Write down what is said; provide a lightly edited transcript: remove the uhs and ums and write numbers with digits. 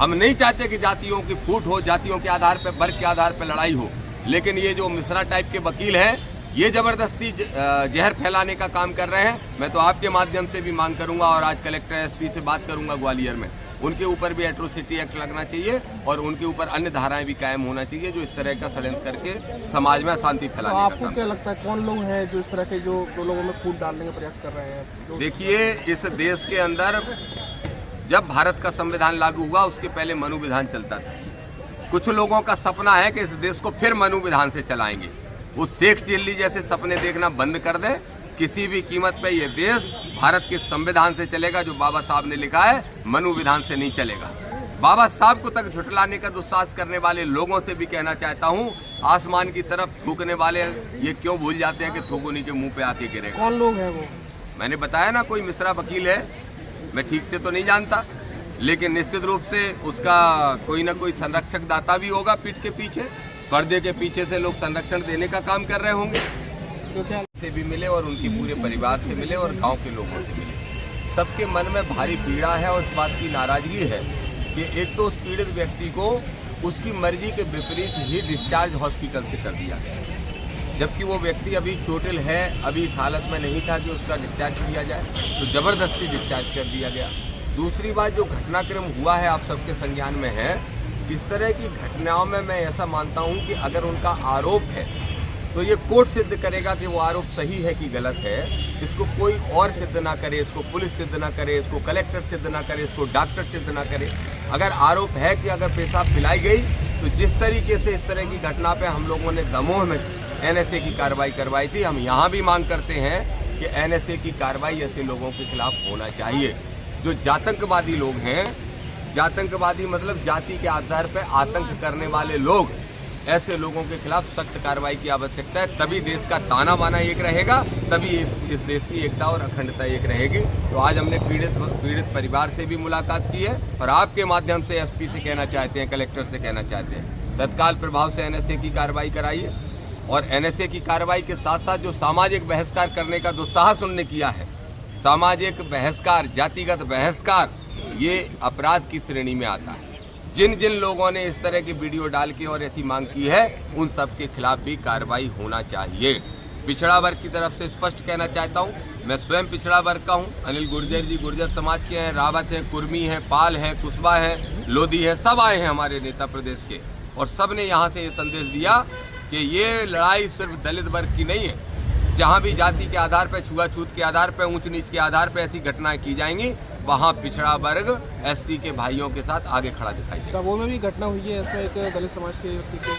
हम नहीं चाहते कि जातियों की फूट हो, जातियों के आधार पर, वर्ग के आधार पर लड़ाई हो। लेकिन ये जो मिश्रा टाइप के वकील हैं, ये जबरदस्ती जहर फैलाने का काम कर रहे हैं। मैं तो आपके माध्यम से भी मांग करूंगा और आज कलेक्टर एसपी से बात करूंगा ग्वालियर में, उनके ऊपर भी एट्रोसिटी एक्ट लगना चाहिए और उनके ऊपर अन्य धाराएं भी कायम होना चाहिए जो इस तरह का षड्यंत्र करके समाज में अशांति फैलाने का काम। आपको क्या लगता है कौन लोग हैं जो इस तरह के जो लोगों में फूट डालने का प्रयास कर रहे हैं? देखिए, इस देश के अंदर जब भारत का संविधान लागू हुआ उसके पहले मनु विधान चलता था। कुछ लोगों का सपना है कि इस देश को फिर मनु विधान से चलाएंगे। वो शेख चिल्ली जैसे सपने देखना बंद कर दे। किसी भी कीमत पे ये देश भारत के संविधान से चलेगा जो बाबा साहब ने लिखा है, मनु विधान से नहीं चलेगा। बाबा साहब को तक झुठलाने का दुस्साहस करने वाले लोगों से भी कहना चाहता हूँ, आसमान की तरफ थूकने वाले ये क्यों भूल जाते हैं कि थूक उन्हीं के मुंह पे आके गिरेगा। कौन लोग हैं वो? मैंने बताया ना, कोई मिश्रा वकील है, मैं ठीक से तो नहीं जानता, लेकिन निश्चित रूप से उसका कोई ना कोई संरक्षक दाता भी होगा। पीठ के पीछे, पर्दे के पीछे से लोग संरक्षण देने का काम कर रहे होंगे। तो क्या से भी मिले और उनके पूरे परिवार से मिले और गांव के लोगों से मिले। सबके मन में भारी पीड़ा है और इस बात की नाराजगी है कि एक तो उस पीड़ित व्यक्ति को उसकी मर्जी के विपरीत ही डिस्चार्ज हॉस्पिटल से कर दिया गया, जबकि वो व्यक्ति अभी चोटिल है, अभी इस हालत में नहीं था कि उसका डिस्चार्ज किया जाए, तो जबरदस्ती डिस्चार्ज कर दिया गया। दूसरी बात, जो घटनाक्रम हुआ है आप सबके संज्ञान में है, इस तरह की घटनाओं में मैं ऐसा मानता हूं कि अगर उनका आरोप है तो ये कोर्ट सिद्ध करेगा कि वो आरोप सही है कि गलत है। इसको कोई और सिद्ध ना करे, इसको पुलिस सिद्ध ना करे, इसको कलेक्टर सिद्ध ना करे, इसको डॉक्टर सिद्ध ना करे। अगर आरोप है कि अगर पेशाब पिलाई गई, तो जिस तरीके से इस तरह की घटना पे हम लोगों ने दमोह में NSA की कार्रवाई करवाई थी, हम यहाँ भी मांग करते हैं कि NSA की कार्रवाई ऐसे लोगों के खिलाफ होना चाहिए। जो जातंकवादी लोग हैं, जातंकवादी मतलब जाति के आधार पर आतंक करने वाले लोग, ऐसे लोगों के खिलाफ सख्त कार्रवाई की आवश्यकता है। तभी देश का ताना बाना एक रहेगा, तभी इस देश की एकता और अखंडता एक रहेगी। तो आज हमने पीड़ित परिवार से भी मुलाकात की है और आपके माध्यम से एसपी से कहना चाहते हैं, कलेक्टर से कहना चाहते हैं, तत्काल प्रभाव से NSA की कार्रवाई कराइए। और NSA की कार्रवाई के साथ साथ जो सामाजिक बहिष्कार करने का दुस्साहस उन्होंने किया है, सामाजिक बहिष्कार, जातिगत बहिष्कार, ये अपराध की श्रेणी में आता है। जिन जिन लोगों ने इस तरह की वीडियो डाल के और ऐसी मांग की है, उन सब के खिलाफ भी कार्रवाई होना चाहिए। पिछड़ा वर्ग की तरफ से स्पष्ट कहना चाहता हूँ, मैं स्वयं पिछड़ा वर्ग का हूँ। अनिल गुर्जर जी गुर्जर समाज के हैं, रावत हैं, कुर्मी हैं, पाल हैं, कुशवा हैं, लोधी हैं, सब आए हैं हमारे नेता प्रदेश के, और सब ने यहाँ से ये संदेश दिया कि ये लड़ाई सिर्फ दलित वर्ग की नहीं है। जहाँ भी जाति के आधार पर, छुआछूत के आधार पर, ऊंच नीच के आधार पर ऐसी घटनाएं की जाएंगी, वहाँ पिछड़ा वर्ग SC के भाइयों के साथ आगे खड़ा दिखाई देगा। दमोह में भी घटना हुई है, इसमें एक दलित समाज के व्यक्ति को